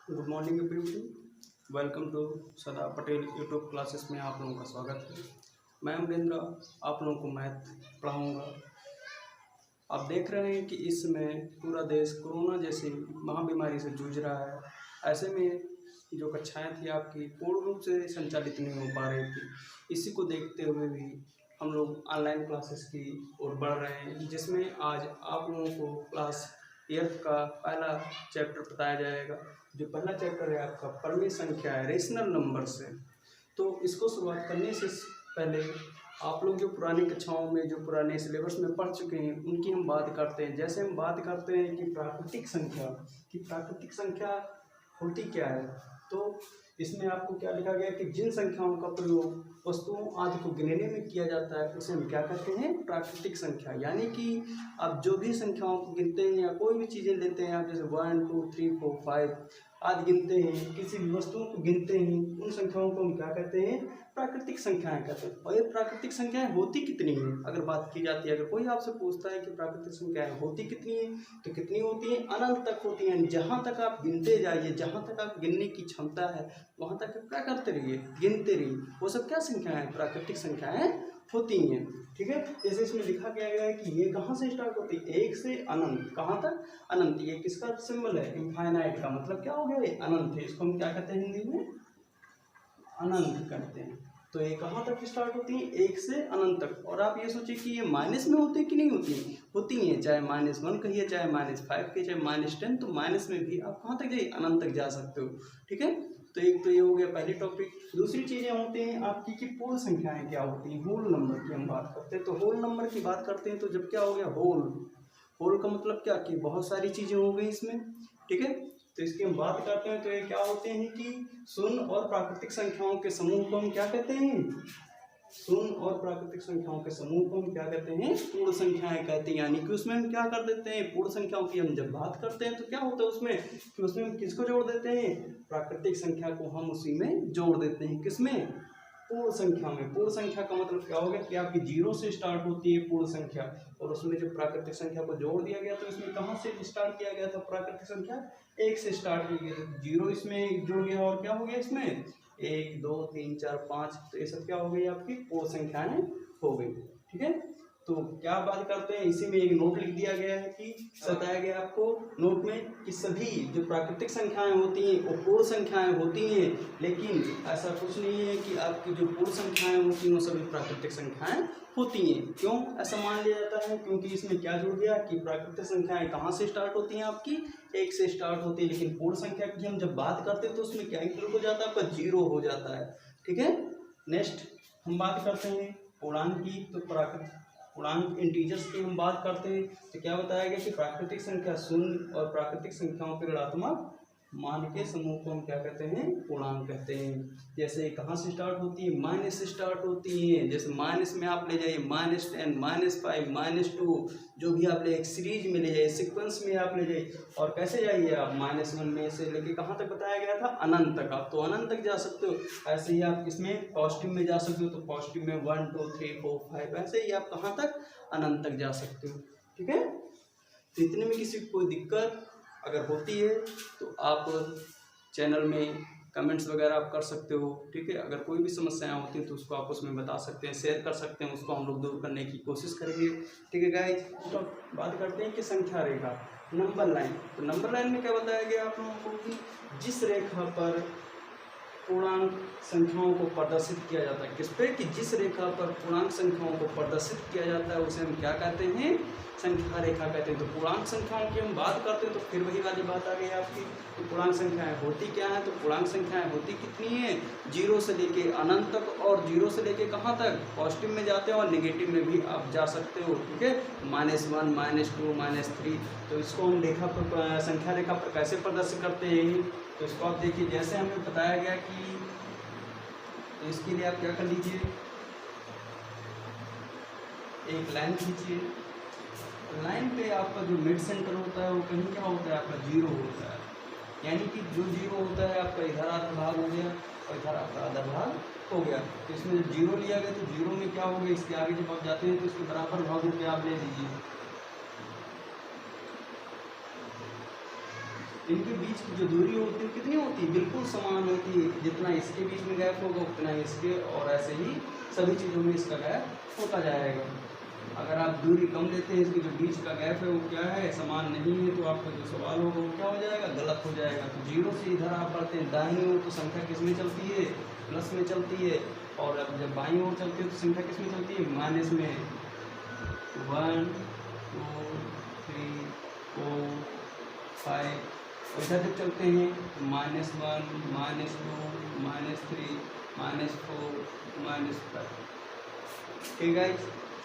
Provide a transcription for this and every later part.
Good morning everyone. Welcome to Sardar Patel YouTube classes में आप लोगों का स्वागत है। मैं अमरेंद्र आप लोगों को मैथ पढ़ाऊँगा। आप देख रहे हैं कि इस समय पूरा देश कोरोना जैसी महाबीमारी से जूझ रहा है। ऐसे में जो कक्षाएं थी आपकी पूर्ण रूप से संचालित नहीं हो पा रही थी। इसी को देखते हुए भी हम लोग ऑनलाइन क्लासेस की ओर बढ़ रहे हैं, जिसमें आज आप लोगों को क्लास 8th का पहला चैप्टर बताया जाएगा। जो पहला चैप्टर है आपका परमीय संख्या है, रेशनल नंबर से। तो इसको शुरुआत करने से पहले आप लोग जो पुरानी कक्षाओं में जो पुराने सिलेबस में पढ़ चुके हैं उनकी हम बात करते हैं। जैसे हम बात करते हैं कि प्राकृतिक संख्या होती क्या है, तो इसमें आपको क्या लिखा गया कि जिन संख्याओं का प्रयोग वस्तुओं आदि को गिनने में किया जाता है उसे हम क्या कहते हैं, प्राकृतिक संख्या। यानी कि आप जो भी संख्याओं को गिनते हैं या कोई भी चीज़ें लेते हैं, आप जैसे 1 2 3 4 5 आदि गिनते हैं, किसी भी वस्तुओं को गिनते हैं, उन संख्याओं को हम क्या कहते हैं, प्राकृतिक संख्याएं कहते हैं। और ये प्राकृतिक संख्याएं होती कितनी हैं अगर बात की जाती है, अगर कोई आपसे पूछता है कि प्राकृतिक संख्याएं होती कितनी हैं, तो कितनी होती हैं, अनंत तक होती हैं। जहाँ तक आप गिनते जाइए, जहाँ तक आप गिनने की क्षमता है वहाँ तक आप क्या करते रहिए, गिनते रहिए। वो सब क्या संख्याएं, प्राकृतिक संख्याएं होती हैं। ठीक है, जैसे इसमें लिखा गया है कि ये कहाँ से स्टार्ट होती है, 1 से अनंत। कहाँ तक, अनंत। ये किसका सिंबल है, इनफाइनाइट का, मतलब क्या हो गया, ये अनंत है। इसको हम क्या कहते हैं हिंदी में, अनंत कहते हैं। तो ये कहाँ तक स्टार्ट होती है, 1 से अनंत तक। और आप ये सोचिए कि ये माइनस में होती है कि नहीं होती है, होती हैं। चाहे -1 कहिए, चाहे -5 कहिए, चाहे -10, तो माइनस में भी आप कहाँ तक जाइए, अनंत तक जा सकते हो। ठीक है, तो एक तो ये हो गया पहली टॉपिक। दूसरी चीज़ें होती हैं आपकी कि पूर्ण संख्याएं क्या होती हैं, होल नंबर की हम बात करते हैं। तो होल नंबर की बात करते हैं तो जब क्या हो गया, होल का मतलब क्या कि बहुत सारी चीज़ें हो गई इसमें। ठीक है, तो इसकी हम बात करते हैं तो ये क्या होते हैं कि शून्य और प्राकृतिक संख्याओं के समूह को हम क्या कहते हैं, शून्य और प्राकृतिक संख्याओं के समूह को हम क्या कहते हैं, पूर्ण संख्याएं कहते हैं। यानी कि उसमें हम क्या कर देते हैं, पूर्ण संख्याओं की हम जब बात करते हैं तो क्या होता है उसमें कि उसमें हम किसको जोड़ देते हैं, प्राकृतिक संख्या को हम उसी में जोड़ देते हैं। किसमें, पूर्ण संख्या में। पूर्ण संख्या का मतलब क्या होगा कि आपकी 0 से स्टार्ट होती है पूर्ण संख्या, और उसमें जो प्राकृतिक संख्या को जोड़ दिया गया तो इसमें कहाँ से स्टार्ट किया गया था, प्राकृतिक संख्या 1 से स्टार्ट की गई। 0 इसमें जुड़ गया और क्या हो गया इसमें 1 2 3 4 5, तो ये सब क्या हो गई आपकी पूर्ण संख्याएं हो गई। ठीक है, तो क्या बात करते हैं, इसी में एक नोट लिख दिया गया है कि बताया गया आपको नोट में कि सभी जो प्राकृतिक संख्याएं होती हैं वो पूर्ण संख्याएं होती हैं, लेकिन ऐसा कुछ नहीं है कि आपकी जो पूर्ण संख्याएं होती हैं वो सभी प्राकृतिक संख्याएं होती हैं। क्यों ऐसा मान लिया जाता है, क्योंकि इसमें क्या जुड़ गया कि प्राकृतिक संख्याएं कहाँ से स्टार्ट होती हैं आपकी, 1 से स्टार्ट होती है, लेकिन पूर्ण संख्या की हम जब बात करते हैं तो उसमें क्या इंक्लूड हो जाता है, आपका 0 हो जाता है। ठीक है, नेक्स्ट हम बात करते हैं पूर्णांक की। तो पूर्णांक इंटीजर्स की हम बात करते हैं तो क्या बताया गया कि प्राकृतिक संख्या शून्य और प्राकृतिक संख्याओं के ऋणात्मक मान के समूह को हम क्या कहते हैं, पूर्णांक कहते हैं। जैसे कहाँ से स्टार्ट होती है, माइनस से स्टार्ट होती है। जैसे माइनस में आप ले जाइए -10 -5 -2, जो भी आप ले एक सीरीज में ले जाइए, सीक्वेंस में आप ले जाइए, और कैसे जाइए आप -1 में से लेके कहाँ तक बताया गया था, अनंत तक। आप तो अनंत तक जा सकते हो। ऐसे ही आप इसमें पॉजिटिव में जा सकते हो, तो पॉजिटिव में 1 2 3 4 5, ऐसे ही आप कहाँ तक, अनंत तक जा सकते हो। ठीक है, तो इतने में किसी को कोई दिक्कत अगर होती है तो आप चैनल में कमेंट्स वगैरह आप कर सकते हो। ठीक है, अगर कोई भी समस्याएं होती हैं तो उसको आप उसमें बता सकते हैं, शेयर कर सकते हैं, उसको हम लोग दूर करने की कोशिश करेंगे। ठीक है गाइस, तो बात करते हैं कि संख्या रेखा, नंबर लाइन। तो नंबर लाइन में क्या बताया गया आप लोगों को कि जिस रेखा पर पूर्णांक संख्याओं को प्रदर्शित किया जाता है, किस पे, कि जिस रेखा पर पूर्णांक संख्याओं को प्रदर्शित किया जाता है उसे हम क्या कहते हैं, संख्या रेखा कहते हैं। तो पूर्णांक संख्याओं की हम बात करते हैं तो फिर वही वाली बात आ गई आपकी कि पूर्णांक संख्याएं होती क्या हैं। तो पूर्णांक संख्याएं होती कितनी हैं, 0 से लेके अनंत तक, और 0 से लेके कहाँ तक, पॉजिटिव में जाते हैं और नेगेटिव में भी आप जा सकते हो। ठीक है, -1 -2 -3। तो इसको हम रेखा पर, संख्या रेखा पर कैसे प्रदर्शित करते हैं, तो इसको आप देखिए। जैसे हमें बताया गया कि, तो इसके लिए आप क्या कर लीजिए, एक लाइन खींचिए। लाइन पे आपका जो मिड सेंटर होता है वो कहीं क्या होता है, आपका 0 होता है। यानी कि जो 0 होता है आपका इधर आधा भाग हो गया और इधर आपका आधा भाग हो गया। तो इसमें जब 0 लिया गया तो 0 में क्या हो गया, इसके आगे जब आप जाते हैं तो इसके बराबर भागों पे आप ले लीजिए। इनके बीच की जो दूरी होती है कितनी होती है, बिल्कुल समान होती है। जितना इसके बीच में गैप होगा उतना इसके, और ऐसे ही सभी चीज़ों में इसका गैप होता जाएगा। अगर आप दूरी कम लेते हैं, इसके जो बीच का गैप है वो क्या है, समान नहीं है, तो आपका जो सवाल होगा वो क्या हो जाएगा, गलत हो जाएगा। तो जीरो से इधर आप बढ़ते हैं दाहिनी ओर तो संख्या किस में चलती है, प्लस में चलती है, और अब जब बाईं ओर चलती है तो संख्या किस में चलती है, माइनस में। 1 2 3 4 5, और इधर जब चलते हैं तो -1 -2 -3 -4 -5। ठीक है,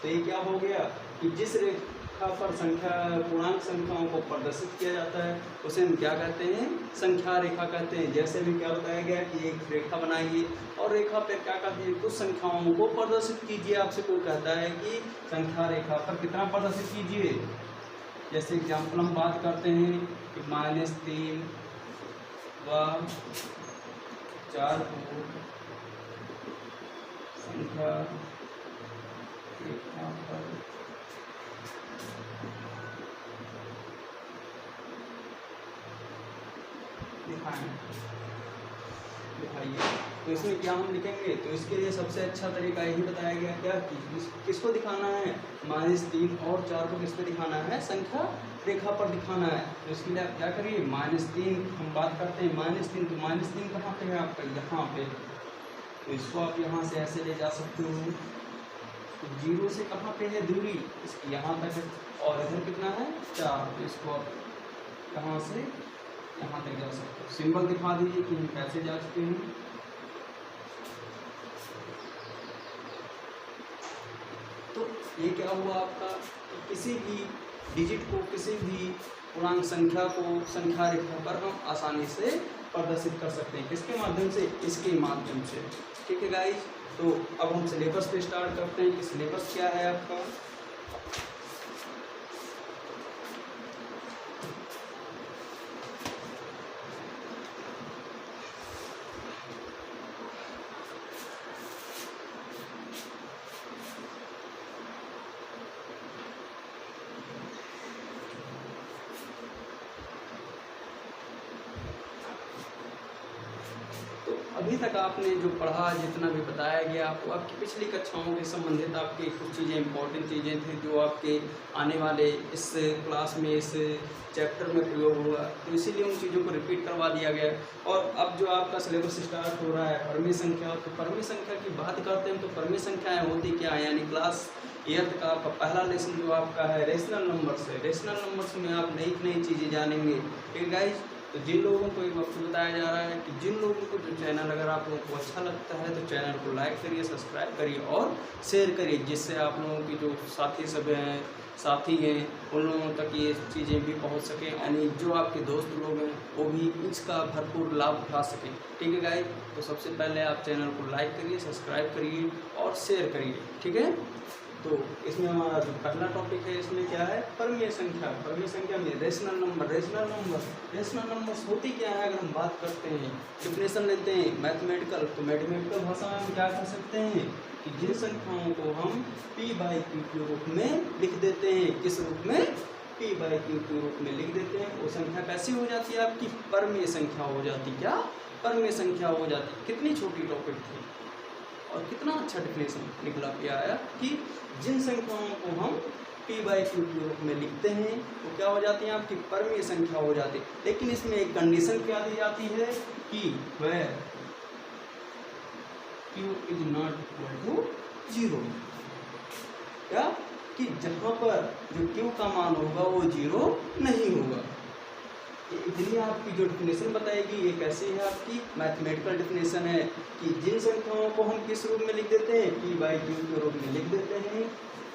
तो ये क्या हो गया कि जिस रेखा पर संख्या पूर्णांक संख्याओं को प्रदर्शित किया जाता है उसे हम क्या कहते हैं, संख्या रेखा कहते हैं। जैसे भी क्या बताया गया कि एक रेखा बनाइए और रेखा पर क्या कहती है, कुछ संख्याओं को प्रदर्शित कीजिए। आपसे कोई कहता है कि संख्या रेखा पर कितना प्रदर्शित कीजिए। जैसे एग्जाम्पल हम बात करते हैं कि -3 व 4 को संख्या रेखा पर दिखाइए। तो इसमें क्या हम लिखेंगे, तो इसके लिए सबसे अच्छा तरीका यही बताया गया क्या कि किसको दिखाना है, -3 और 4 को किस पे दिखाना है, संख्या रेखा पर दिखाना है। तो इसके लिए आप क्या करिए, -3 हम बात करते हैं -3, तो -3 कहाँ पे है आपका, यहाँ पे। तो इसको आप यहाँ से ऐसे ले जा सकते हो। तो 0 से कहाँ पे है दूरी, इसकी यहाँ तक है, और इधर कितना है 4। तो इसको आप कहाँ से यहाँ तक जा सकते हो। सिंबल दिखा दीजिए कि हम कैसे जा चुके हैं। तो ये क्या हुआ आपका, किसी भी डिजिट को, किसी भी पूर्णांक संख्या को संख्या रेखा पर हम आसानी से प्रदर्शित कर सकते हैं। किसके माध्यम से, इसके माध्यम से। ठीक है गाइस, तो अब हम सिलेबस पे स्टार्ट करते हैं कि सिलेबस क्या है आपका। अभी तक आपने जो पढ़ा, जितना भी बताया गया आपको, आपकी पिछली कक्षाओं के संबंधित आपकी कुछ चीज़ें, इंपॉर्टेंट चीज़ें थी जो आपके आने वाले इस क्लास में, इस चैप्टर में प्रयोग हुआ, तो इसीलिए उन चीज़ों को रिपीट करवा दिया गया। और अब जो आपका सिलेबस स्टार्ट हो रहा है परमेय संख्या, तो परमेय संख्या की बात करते हैं तो परमेय संख्याएँ होती क्या है, यानी क्लास 8th का आपका पहला लेसन जो आपका है रेशनल नंबर्स है। रेशनल नंबर्स में आप नई नई चीज़ें जानेंगे। ठीक है गाइस, तो जिन लोगों को एक वक्त बताया जा रहा है कि जिन लोगों को जो चैनल अगर आप लोगों को अच्छा लगता है तो चैनल को लाइक करिए, सब्सक्राइब करिए और शेयर करिए, जिससे आप लोगों की जो साथी सब हैं, साथी हैं, उन लोगों तक ये चीज़ें भी पहुंच सकें, यानी जो आपके दोस्त लोग हैं वो भी इसका भरपूर लाभ उठा सकें। ठीक है गाइस, तो सबसे पहले आप चैनल को लाइक करिए, सब्सक्राइब करिए और शेयर करिए। ठीक है, तो इसमें हमारा जो पहला टॉपिक है इसमें क्या है, परमेय संख्या। परमेय संख्या में रेशनल नंबर। रेशनल नंबर्स होती क्या है, अगर हम बात करते हैं, डिफिनेशन लेते हैं मैथमेटिकल, तो मैथमेटिकल भाषा में हम क्या कर सकते हैं कि जिन संख्याओं को हम p/q के रूप में लिख देते हैं, किस रूप में, p/q के रूप में लिख देते हैं, वो संख्या कैसी हो जाती है आपकी, परमेय संख्या हो जाती। क्या, परमेय संख्या हो जाती। कितनी छोटी टॉपिक थी और कितना अच्छा डिफिनेशन निकला पिया आया कि जिन संख्याओं को हम p/q के रूप में लिखते हैं वो क्या हो जाती है आपकी, परमेय संख्या हो जाती है। लेकिन इसमें एक कंडीशन क्या दी जाती है कि where q is not equal to 0। क्या, कि जहाँ पर जो q का मान होगा वो 0 नहीं होगा। इतनी आपकी जो डिफिनेशन बताएगी ये कैसी है, आपकी मैथमेटिकल डिफिनेशन है कि जिन संख्याओं को हम किस रूप में लिख देते हैं, p/q के रूप में लिख देते हैं,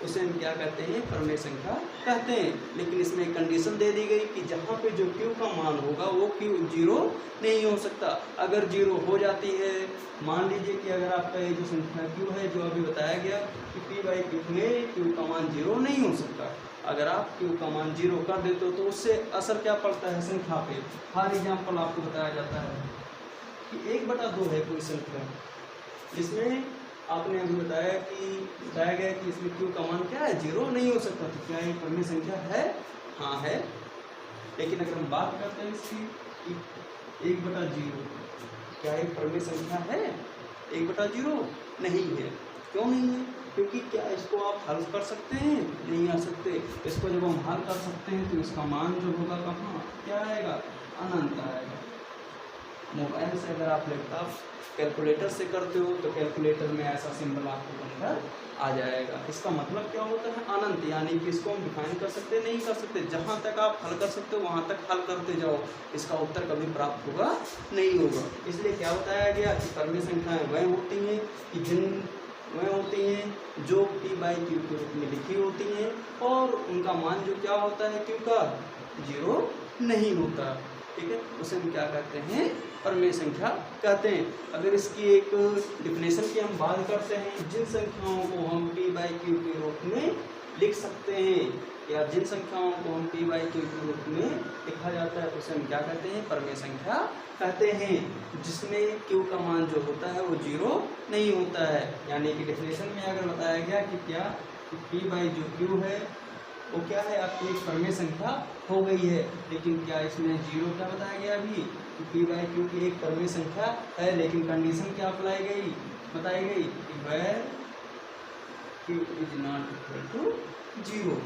उसे हम क्या कहते हैं, परमेय संख्या कहते हैं। लेकिन इसमें कंडीशन दे दी गई कि जहाँ पे जो q का मान होगा वो q 0 नहीं हो सकता। अगर 0 हो जाती है, मान लीजिए कि अगर आपका ये जो संख्या q है, जो अभी बताया गया कि p/q में q का मान 0 नहीं हो सकता, अगर आप q का मान 0 कर देते हो तो उससे असर क्या पड़ता है संख्या पे। फॉर एग्जाम्पल आपको बताया जाता है कि 1/2 है कोई संख्या, जिसमें आपने अभी बताया गया कि इसमें q का मान क्या है, 0 नहीं हो सकता। तो क्या ये परमेय संख्या है, हाँ है। लेकिन अगर हम बात करते हैं इसकी 1/0, क्या एक परिमेय संख्या है? 1/0 नहीं है। क्यों नहीं है? क्योंकि क्या इसको आप हल कर सकते हैं? नहीं आ सकते। इसको जब हम हल कर सकते हैं तो इसका मान जो होगा कहाँ क्या आएगा? अनंत आएगा। मोबाइल से अगर आप लैपटॉप कैलकुलेटर से करते हो तो कैलकुलेटर में ऐसा सिंबल आपको बनकर आ जाएगा। इसका मतलब क्या होता है? अनंत, यानी कि इसको हम डिफाइन कर सकते नहीं कर सकते। जहाँ तक आप हल कर सकते हो वहाँ तक हल करते जाओ, इसका उत्तर कभी प्राप्त होगा नहीं होगा। इसलिए क्या बताया गया कि परिमेय संख्याएं वह होती हैं कि वह होती हैं जो p/q के रूप में लिखी होती हैं और उनका मान जो क्या होता है q का 0 नहीं होता। ठीक है, उसे हम क्या कहते हैं? परिमेय संख्या कहते हैं। अगर इसकी एक डिफिनेशन की हम बात करते हैं, जिन संख्याओं को हम p/q के रूप में लिख सकते हैं या जिन संख्याओं को हम p/q के रूप में लिखा जाता है उसे हम क्या कहते हैं? परिमेय संख्या कहते हैं, जिसमें q का मान जो होता है वो 0 नहीं होता है। यानी कि डिफिनेशन में अगर बताया गया कि क्या p/q है वो क्या है? आपकी एक परिमेय संख्या हो गई है। लेकिन क्या इसमें 0 क्या बताया गया अभी कि p/q की एक परिमेय संख्या है, लेकिन कंडीशन क्या अप्लाई गई बताई गई कि where q is not equal to 0।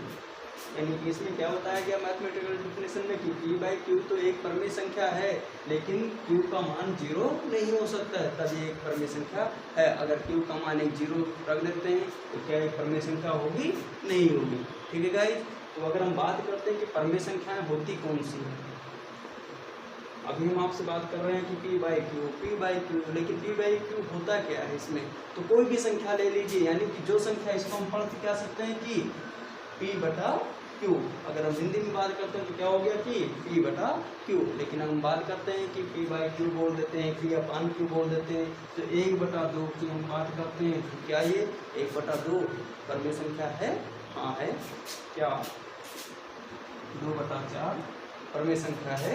यानी कि इसमें क्या बताया गया मैथमेटिकल डिफिनेशन में कि p/q तो एक परिमेय संख्या है, लेकिन q का मान 0 नहीं हो सकता है, तब ये एक परिमेय संख्या है। अगर q का मान एक 0 रख देते हैं तो क्या एक परिमेय संख्या होगी? नहीं होगी। ठीक है गाइस, तो अगर हम बात करते हैं कि परिमेय संख्याएं होती कौन सी हैं, अभी हम आपसे बात कर रहे हैं कि p/q, लेकिन p/q होता क्या है इसमें? तो कोई भी संख्या ले लीजिए, यानी कि जो संख्या इसको हम पढ़ क्या सकते हैं कि p/q। अगर हम हिंदी में बात करते हैं तो क्या हो गया कि p/q, लेकिन हम बात करते हैं कि p/q बोल देते हैं, p/q बोल देते हैं, तो 1/2 की हम बात करते हैं तो क्या ये 1/2 परिमेय संख्या है? हाँ है। क्या 2/4 परिमेय संख्या है?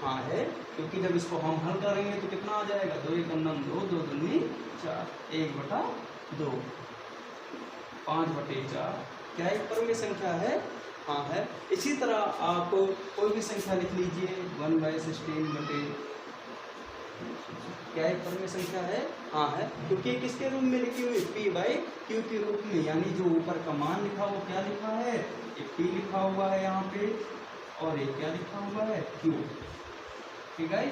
हाँ है, क्योंकि जब इसको हम हल करेंगे तो कितना आ जाएगा? 2 × 2, 2 दूनी 4, 1/2, 5/4 क्या एक परिमेय संख्या है? हाँ है। इसी तरह आप कोई भी संख्या लिख लीजिए 1/16 क्या एक परिमेय संख्या है? हाँ है, क्योंकि किसके रूप में लिखी हुई? p/q के रूप में, यानी जो ऊपर का मान लिखा वो क्या लिखा है? एक p लिखा हुआ है यहाँ पे और एक क्या लिखा हुआ है? q। ठीक है,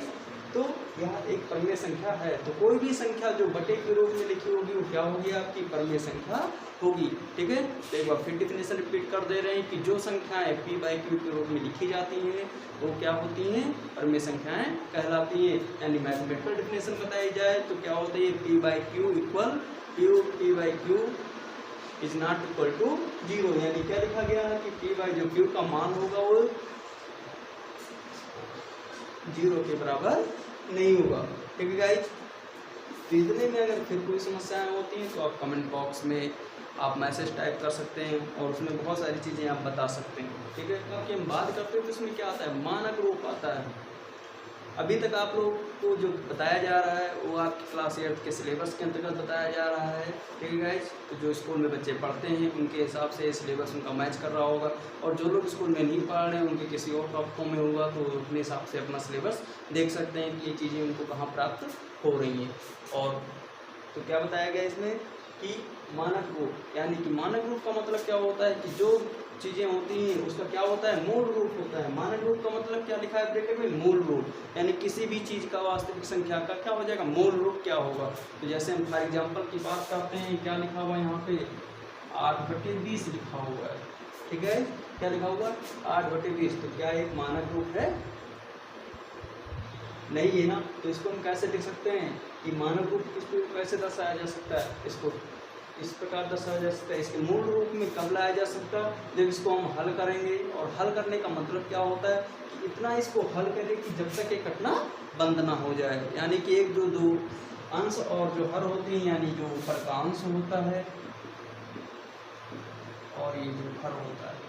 तो यह एक परिमेय संख्या है। तो कोई भी संख्या जो बटे के रूप में लिखी होगी वो क्या होगी? आपकी परिमेय संख्या होगी। ठीक है, तो एक बार फिर डिफिनेशन रिपीट कर दे रहे हैं कि जो संख्याएं p/q के रूप में लिखी जाती हैं वो क्या होती हैं? परिमेय संख्याएं कहलाती हैं। यानी मैथमेटिकल डिफिनेशन बताई जाए तो क्या होता है? p/q equal p/q is not equal to 0। यानी क्या लिखा गया है कि p/q का मान होगा वो 0 के बराबर नहीं होगा। ठीक है गाइस, तो इतने में अगर फिर कोई समस्याएं होती हैं तो आप कमेंट बॉक्स में आप मैसेज टाइप कर सकते हैं और उसमें बहुत सारी चीज़ें आप बता सकते हैं। ठीक है, क्योंकि हम बात करते हैं तो इसमें क्या आता है? मानक रूप आता है। अभी तक आप लोग को जो बताया जा रहा है वो आपकी क्लास 8 के सिलेबस के अंतर्गत बताया जा रहा है। ठीक है गाइस, तो जो स्कूल में बच्चे पढ़ते हैं उनके हिसाब से सिलेबस उनका मैच कर रहा होगा, और जो लोग स्कूल में नहीं पढ़ रहे हैं उनके किसी और टॉपिकों में होगा तो अपने हिसाब से अपना सिलेबस देख सकते हैं कि ये चीज़ें उनको कहाँ प्राप्त हो रही हैं। और तो क्या बताया गया इसमें कि मानक रूप, यानी कि मानक रूप का मतलब क्या होता है कि जो चीज़ें होती हैं उसका क्या होता है? मूल रूप होता है। मानक रूप का मतलब क्या लिखा है ब्रैकेट में? मूल रूप, यानी किसी भी चीज़ का वास्तविक संख्या का क्या हो जाएगा? मूल रूप क्या होगा? तो जैसे हम फॉर एग्जांपल की बात करते हैं, क्या लिखा हुआ है यहाँ पे? 8/20 लिखा हुआ है। ठीक है, क्या लिखा हुआ? 8/20। तो क्या एक मानक रूप है? नहीं है ना। तो इसको हम कैसे लिख सकते हैं कि मानक रूप किसको कैसे दर्शाया जा सकता है? इसको इस प्रकार दर्शाया जा सकता है। इसके मूल रूप में कब लाया जा सकता है? जब इसको हम हल करेंगे। और हल करने का मतलब क्या होता है कि इतना इसको हल करें कि जब तक ये घटना बंद ना हो जाए, यानी कि एक जो दो अंश और जो हर होती हैं, यानी जो ऊपर का अंश होता है और ये जो हर होता है,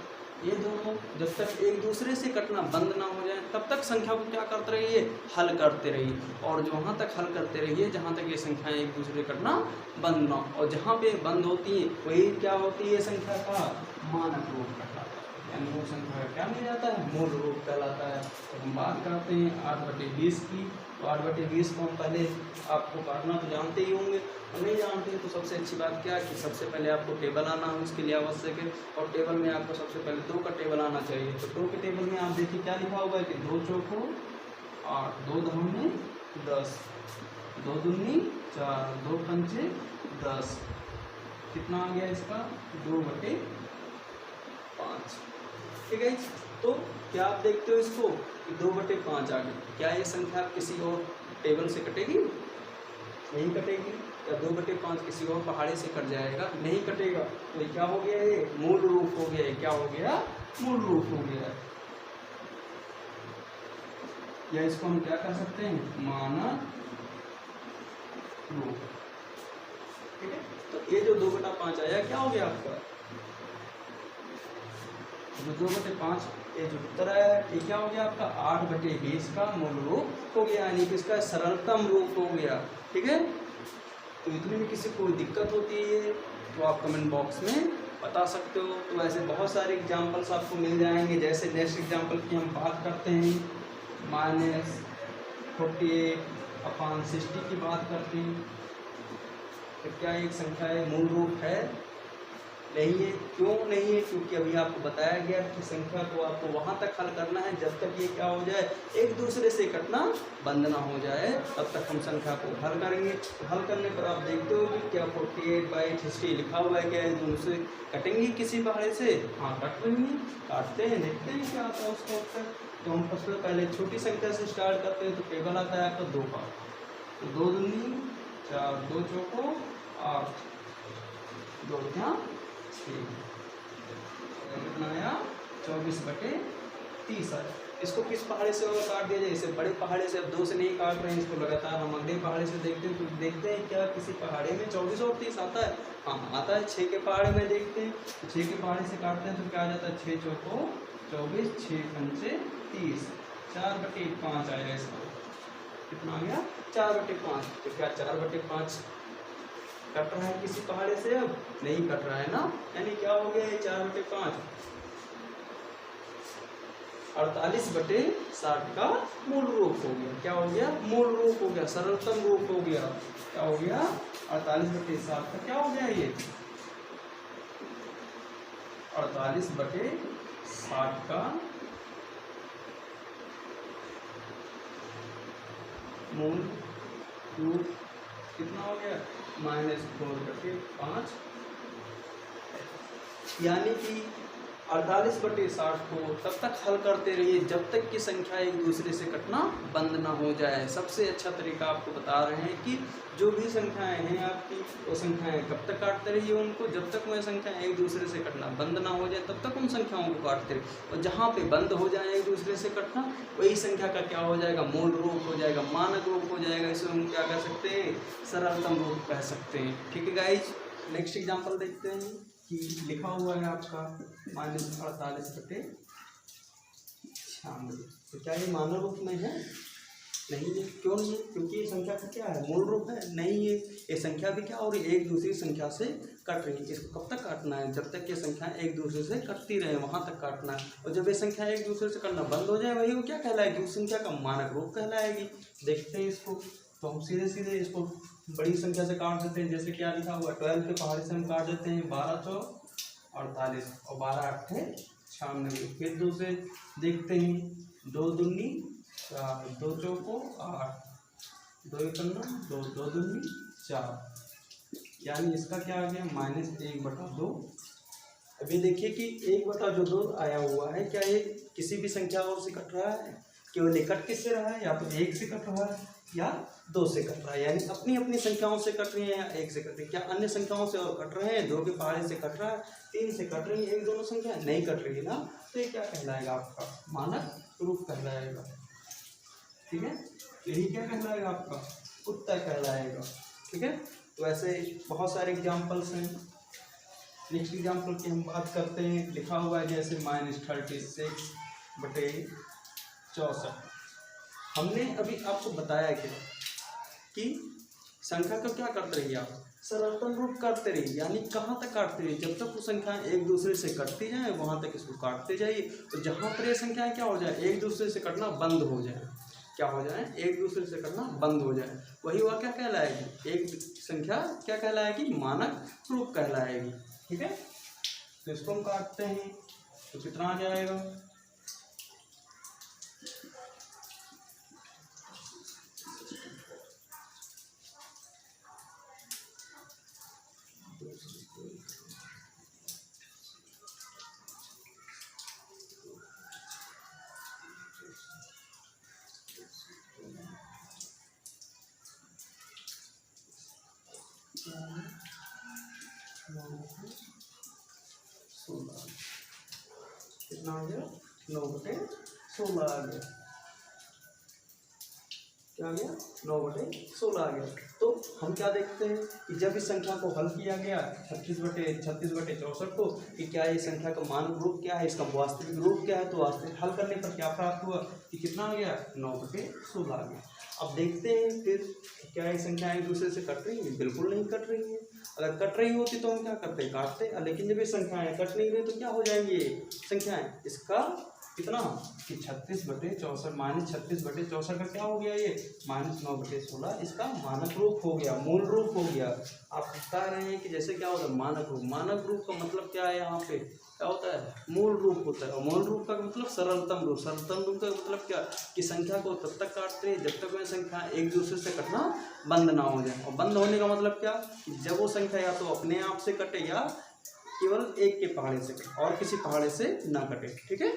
ये दोनों जब तक एक दूसरे से कटना बंद ना हो जाए तब तक संख्या को क्या करते रहिए? हल करते रहिए। और जो वहाँ तक हल करते रहिए जहाँ तक ये संख्याएं एक दूसरे कटना बंद ना, और जहाँ पे बंद होती हैं वही क्या होती है? संख्या का मानक रूप कहलाता है। यानी वो संख्या का क्या मिल जाता है, मूल रूप कहलाता है। तो हम बात करते हैं 8/20 की। तो 8/20 को हम पहले आपको काटना तो जानते ही होंगे, और नहीं जानते हैं तो सबसे अच्छी बात क्या है कि सबसे पहले आपको टेबल आना हो, उसके लिए आवश्यक है। और टेबल में आपको सबसे पहले 2 का टेबल आना चाहिए। तो 2 के टेबल में आप देखिए क्या लिखा हुआ है कि 2 चौको 8, 2 धामे 10, 2 दूनी 4, 2 पंचे 10, कितना आ गया इसका 2/5। ठीक है, तो क्या आप देखते हो इसको कि 2/5 आ गई। क्या ये संख्या किसी और टेबल से कटेगी, नहीं कटेगी। या 2/5 किसी और पहाड़े से कट जाएगा, नहीं कटेगा। तो ये क्या हो गया, ये मूल रूप हो गया। क्या हो गया, मूल रूप हो गया। या इसको हम क्या कर सकते हैं, मानक रूप। ठीक है, तो ये जो 2/5 आया क्या हो गया आपका, जो 2/5 ये जो उत्तर है ये क्या हो गया आपका 8/20 का मूल रूप हो गया, यानी कि इसका सरलतम रूप हो गया। ठीक है, तो इतने में किसी को दिक्कत होती है तो आप कमेंट बॉक्स में बता सकते हो। तो ऐसे बहुत सारे एग्जाम्पल्स आपको मिल जाएंगे। जैसे नेक्स्ट एग्जाम्पल की हम बात करते हैं, -48/60 की बात करते हैं। तो क्या एक संख्या है मूल रूप है, नहीं है। क्यों नहीं है, क्योंकि अभी आपको बताया गया कि संख्या को आपको वहाँ तक हल करना है जब तक ये क्या हो जाए, एक दूसरे से कटना बंद ना हो जाए, तब तक हम संख्या को हल करेंगे। तो हल करने पर आप देखते हो कि क्या 48/60 लिखा हुआ है, क्या है दोनों से कटेंगी किसी पहाड़े से, हाँ कट रही है। काटते हैं, देखते हैं क्या आता है उसका उत्तर। तो हम सबसे पहले छोटी संख्या से स्टार्ट करते हैं। तो टेबल आता है आपका 2 का। तो 2 दूनी 4, 2 चौको 8, 2 क्या 6, कितना आया 24/30 आया। इसको किस पहाड़े से और काट दिया जाए, इसे बड़े पहाड़े से। अब 2 से नहीं काट रहे हैं इसको, लगातार हम अगले पहाड़े से देखते हैं। तो देखते हैं क्या किसी पहाड़े में 24 और 30 आता है, हाँ आता है। 6 के पहाड़े में देखते हैं, तो 6 के पहाड़े से काटते हैं तो क्या आ जाता है 6 चौको 24, 6 पंचे 30, 4/5 आएगा इसका। कितना आ गया 4/5। तो क्या 4/5 कट रहा है किसी पहाड़े से, अब नहीं कट रहा है ना, यानी क्या हो गया ये 4/5 48/60 का मूल रूप हो गया। क्या हो गया, मूल रूप हो गया, सरलतम रूप हो गया। क्या हो गया 48/60 का क्या हो गया, ये 48/60 का मूल रूप कितना हो गया -4/5। यानी कि 48/60 को तब तक हल करते रहिए जब तक कि संख्या एक दूसरे से कटना बंद ना हो जाए। सबसे अच्छा तरीका आपको बता रहे हैं कि जो भी संख्याएं हैं आपकी, वो संख्याएं कब तक काटते रहिए उनको, जब तक वह संख्याएं एक दूसरे से कटना बंद ना हो जाए तब तक उन संख्याओं को काटते रहिए। और जहाँ पे बंद हो जाए एक दूसरे से कटना, वही संख्या का क्या हो जाएगा, मूल रूप हो जाएगा, मानक रूप हो जाएगा। इसे हम क्या कह सकते हैं, सरलतम रूप कह सकते हैं। ठीक है गाइज, नेक्स्ट एग्जाम्पल देखते हैं कि लिखा हुआ है आपका -48/96। तो क्या ये मानव रूप में है, नहीं है। क्यों नहीं है, क्योंकि ये संख्या का क्या है, मूल रूप है, नहीं है। ये संख्या भी क्या हो रही है, एक दूसरी संख्या से कट रही है। इसको कब तक काटना है, जब तक ये संख्या एक दूसरे से कटती रहे वहाँ तक काटना है। और जब ये संख्या एक दूसरे से कटना बंद हो जाए, वही वो क्या कहलाएगी, उस संख्या का मानक रूप कहलाएगी। देखते हैं इसको, तो हम सीधे सीधे इसको बड़ी संख्या से काट देते हैं। जैसे क्या लिखा हुआ 12 के पहाड़े से हम काट देते हैं 12 चौक 48 और 12 अट्ठे 96। फिर 2 से देखते हैं, 2 दूनी 4, 2 चौको 8, 2 एकन्ना 2, 2 दूनी 4। यानी इसका क्या आ गया -1/2। अभी देखिए कि 1/2 आया हुआ है, क्या ये किसी भी संख्या और से कट रहा है, केवल निकट किससे रहा है, या तो 1 से कट रहा है या 2 से कट रहा है। यानी अपनी अपनी संख्याओं से कट रही है या 1 से कट रही है। क्या अन्य संख्याओं से और कट रहे हैं, 2 के पहाड़े से कट रहा है, 3 से कट रही है, एक दोनों संख्या नहीं कट रही है ना, तो ये क्या कहलाएगा, आपका मानक रूप कहलाएगा। ठीक है, यही क्या कहलाएगा, आपका उत्तर कहलाएगा। ठीक है, तो ऐसे बहुत सारे एग्जाम्पल्स हैं। नेक्स्ट एग्जाम्पल की हम बात करते हैं। लिखा हुआ है जैसे -36/64। हमने अभी आपको बताया क्या कि संख्या को क्या करते रहिए आप, सरलतम रूप काटते रहिए, यानी कहाँ तक काटते रहिए, जब तक वो संख्याएं एक दूसरे से कटती जाए वहाँ तक इसको काटते जाइए। तो जहाँ पर ये संख्याएं क्या हो जाए, एक दूसरे से कटना बंद हो जाए, क्या हो जाए, एक दूसरे से कटना बंद हो जाए, वही वह क्या कहलाएगी, एक संख्या क्या कहलाएगी, मानक रूप कहलाएगी। ठीक है, तो इसको हम काटते हैं तो कितना आ जाएगा, कितना आ गया, 9/16 आ गया, क्या आ गया, 9/16 आ गया। तो हम क्या देखते हैं कि जब इस संख्या को हल किया गया 36/64 को, कि क्या ये संख्या का मानक रूप क्या है, इसका वास्तविक रूप क्या है, तो वास्तविक हल करने पर क्या प्राप्त हुआ कि कितना आ गया, 9/16 आ गया। अब देखते हैं फिर क्या ये संख्या एक दूसरे से कट रही है, बिल्कुल नहीं कट रही है। अगर कट रही होती तो हम क्या करते, काटते, लेकिन जब ये संख्याएं कट नहीं रही तो क्या हो जाएंगी ये संख्याएं, इसका कितना कि 36/64 -36/64 का क्या हो गया, ये -9/16 इसका मानक रूप हो गया, मूल रूप हो गया। आप बता रहे हैं कि जैसे क्या होता है, मानक रूप, मानक रूप का मतलब क्या है, यहाँ पे क्या होता है, मूल रूप होता है। और मूल रूप का मतलब सरलतम रूप, सरलतम रूप का मतलब क्या कि संख्या को तब तक काटते हैं जब तक वह संख्या एक दूसरे से कटना बंद ना हो जाए। और बंद होने का मतलब क्या कि जब वो संख्या या तो अपने आप से कटे या केवल एक के पहाड़े से कटे और किसी पहाड़े से ना कटे। ठीक है,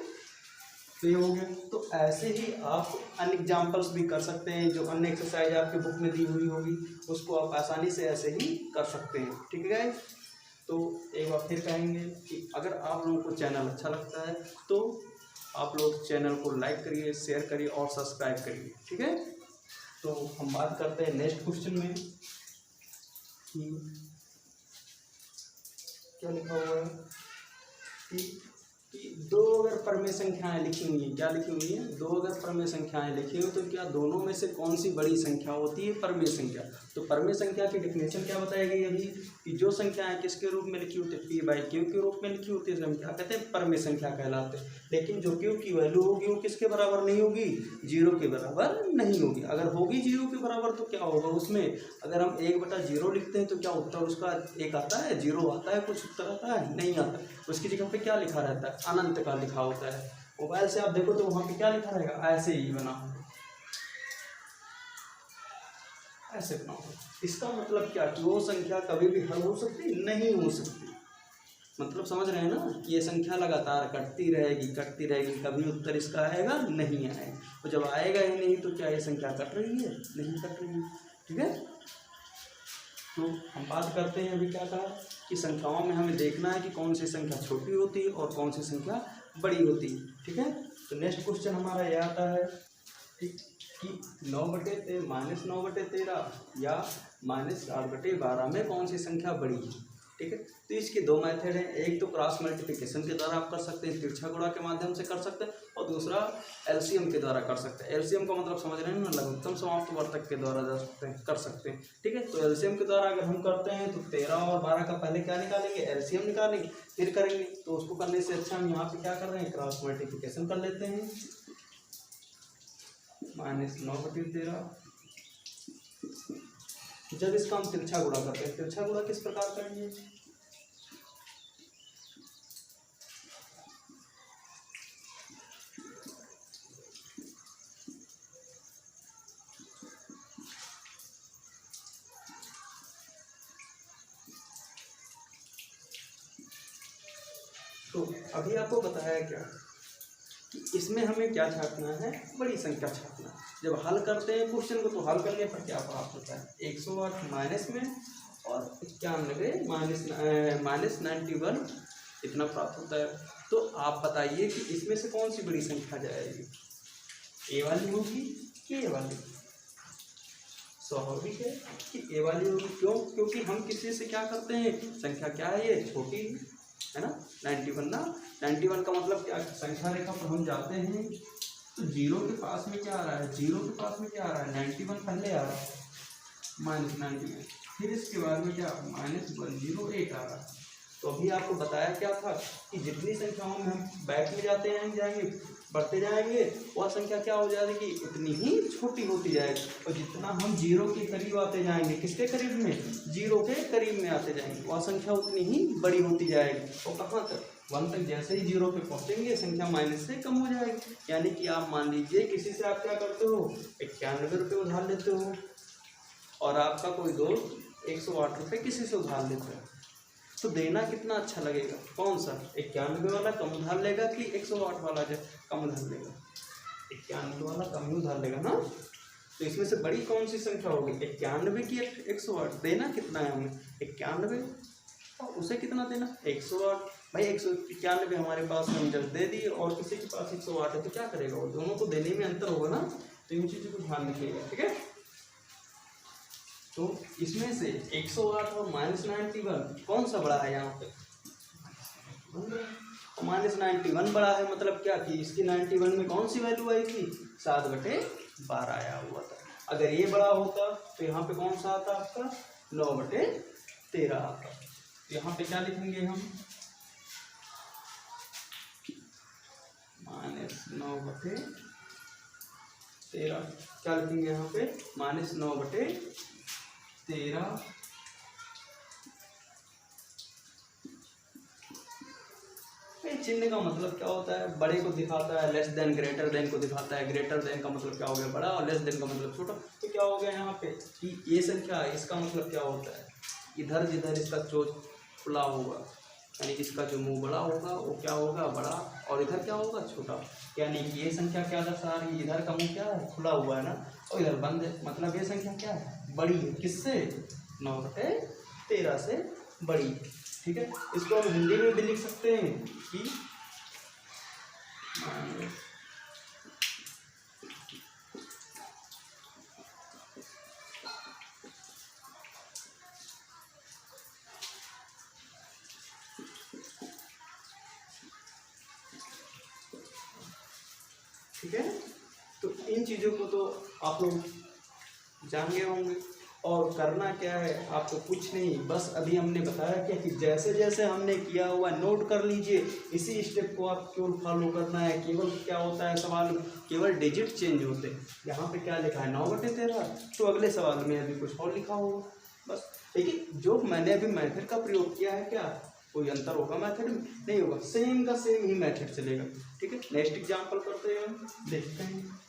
तो ये हो गया। तो ऐसे ही आप अन्य एग्जाम्पल्स भी कर सकते हैं, जो अन्य एक्सरसाइज आपके बुक में दी हुई होगी उसको आप आसानी से ऐसे ही कर सकते हैं। ठीक है गाइस, तो एक बार फिर कहेंगे कि अगर आप लोगों को चैनल अच्छा लगता है तो आप लोग चैनल को लाइक करिए, शेयर करिए और सब्सक्राइब करिए। ठीक है, तो हम बात करते हैं नेक्स्ट क्वेश्चन में कि क्या लिखा हुआ है कि दो अगर परमेय संख्याएं लिखी हुई हैं, क्या लिखी हुई हैं, दो अगर परमेय संख्याएं लिखी हुई तो क्या दोनों में से कौन सी बड़ी संख्या होती है, परमेय संख्या। तो परमेय संख्या की डेफिनेशन क्या बताई गई अभी कि जो संख्याएं किसके रूप में लिखी होती है, p/q के रूप में लिखी होती है, हम क्या कहते हैं, परमेय संख्या कहलाते हैं। लेकिन जो q की वैल्यू होगी वो किसके बराबर नहीं होगी, 0 के बराबर नहीं होगी। अगर होगी 0 के बराबर तो क्या होगा, उसमें अगर हम 1/0 लिखते हैं तो क्या उत्तर उसका 1 आता है, 0 आता है, कुछ उत्तर आता है, नहीं आता। उसकी जगह पे क्या लिखा रहता है, अनंत का लिखा होता है। मोबाइल से आप देखो तो वहाँ पे क्या लिखा रहेगा, ऐसे ही बना हो, ऐसे बना हो। इसका मतलब क्या कि वो संख्या कभी भी हल हो सकती नहीं हो सकती। मतलब समझ रहे हैं ना, ये संख्या लगातार कटती रहेगी, कभी उत्तर इसका आएगा नहीं आएगा। तो जब आएगा ही नहीं तो क्या ये संख्या कट रही है, नहीं कट रही है। ठीक है, तो हम बात करते हैं अभी क्या कहा कि संख्याओं में हमें देखना है कि कौन सी संख्या छोटी होती है और कौन सी संख्या बड़ी होती है। ठीक है, तो नेक्स्ट क्वेश्चन हमारा यह आता है कि 9/13 या -8/12 में कौन सी संख्या बड़ी है। ठीक है, तो इसके दो मेथड हैं, एक तो क्रॉस मल्टीप्लिकेशन के द्वारा आप कर सकते हैं, तिरछा गुणा के माध्यम से कर सकते हैं, और दूसरा एलसीएम के द्वारा कर सकते हैं। एलसीएम का मतलब समझ रहे हैं ना, लघुत्तम समाप्त वर्तक के द्वारा कर सकते हैं। ठीक है, तो एलसीएम के द्वारा अगर हम करते हैं तो 13 और 12 का पहले क्या निकालेंगे, एलसीएम निकालेंगे, फिर करेंगे। तो उसको करने से अच्छा हम यहाँ पे क्या कर रहे हैं, क्रॉस मल्टीप्लिकेशन कर लेते हैं। -9/13 जब इसका हम तिरछा गुणा करते हैं, तिरछा गुणा किस प्रकार करेंगे, तो अभी आपको बताया क्या कि इसमें हमें क्या छापना है, बड़ी संख्या छापना है। जब हल करते हैं क्वेश्चन को तो हल करने पर क्या प्राप्त होता है, 108 माइनस में और 91 -91 इतना प्राप्त होता है। तो आप बताइए कि इसमें से कौन सी बड़ी संख्या जाएगी, ए वाली होगी कि ए वाली। स्वाभाविक है कि ए वाली होगी, क्यों, क्योंकि हम किसी से क्या करते हैं, संख्या क्या है, ये छोटी है ना, 91 ना, 91 का मतलब क्या, संख्या रेखा पर हम जाते हैं तो 0 के पास में क्या आ रहा है, 0 के पास में क्या आ रहा है, 91 पहले आ रहा है, -91 फिर इसके बाद में क्या -108 आ रहा। तो अभी आपको बताया क्या था कि जितनी संख्याओं में हम बैक में जाएंगे बढ़ते जाएंगे, वह संख्या क्या हो जाएगी, उतनी ही छोटी होती जाएगी। और जितना हम जीरो के करीब आते जाएंगे, किसके करीब में, जीरो के करीब में आते जाएंगे, वह संख्या उतनी ही बड़ी होती जाएगी। और कहाँ तक, 1 तक। जैसे ही जीरो पे पहुँचेंगे संख्या माइनस से कम हो जाएगी। यानी कि आप मान लीजिए किसी से आप क्या करते हो, 91 रुपये उधार लेते हो, और आपका कोई दोस्त 108 रुपये किसी से उधार लेता है, तो देना कितना अच्छा लगेगा, कौन सा, 91 वाला कम उधार लेगा कि 108 वाला जो कम उधार लेगा, 91 वाला कम ही उधार लेगा ना। तो इसमें से बड़ी कौन सी संख्या होगी, 91 की 108। देना कितना है हमें, 91, और उसे कितना देना, 108। भाई 191 हमारे पास हम जब दे दिए और किसी के पास 108 है, तो क्या करेगा, वो दोनों को देने में अंतर होगा ना। तो इन चीज़ों को ध्यान रखिएगा, ठीक है। तो इसमें से 108 और -91 कौन सा बड़ा है यहाँ पे, -91 बड़ा है। मतलब क्या कि इसकी 91 में कौन सी वैल्यू आई थी, 7/12 आया हुआ था। अगर ये बड़ा होता तो यहाँ पे कौन सा आता आपका, 9/13 आता। यहाँ पे क्या लिखेंगे हम, -9/13। क्या लिखेंगे यहाँ पे, -9/13। चिन्ह का मतलब क्या होता है, बड़े को दिखाता है, लेस देन ग्रेटर देन को दिखाता है। ग्रेटर देन का मतलब क्या हो गया, बड़ा, और लेस देन का मतलब छोटा। तो क्या हो गया यहाँ पे कि ये संख्या, इसका मतलब क्या होता है, इधर जिधर इसका चोच खुला होगा, यानी इसका जो मुंह बड़ा होगा वो क्या होगा, बड़ा, और इधर क्या होगा, छोटा। यानी कि ये संख्या क्या दर्शा रही है, इधर का मुंह क्या है, खुला हुआ है ना, और इधर बंद है। मतलब ये संख्या क्या है, बड़ी है, किससे, 9/13 से बड़ी। ठीक है, इसको हम हिंदी में भी लिख सकते हैं कि ठीक है। तो इन चीज़ों को तो आप लोग जान गए होंगे। और करना क्या है आपको, कुछ नहीं, बस अभी हमने बताया क्या कि जैसे जैसे हमने किया हुआ नोट कर लीजिए, इसी स्टेप को आप केवल फॉलो करना है। केवल क्या होता है सवाल, केवल डिजिट चेंज होते हैं। यहाँ पे क्या लिखा है, 9/13, तो अगले सवाल में अभी कुछ और लिखा होगा बस। लेकिन जो मैंने अभी मेथड का प्रयोग किया है, क्या कोई अंतर होगा मेथड में, नहीं होगा, सेम का सेम ही मेथड चलेगा। ठीक है, नेक्स्ट एग्जाम्पल करते हैं, हम देखते हैं।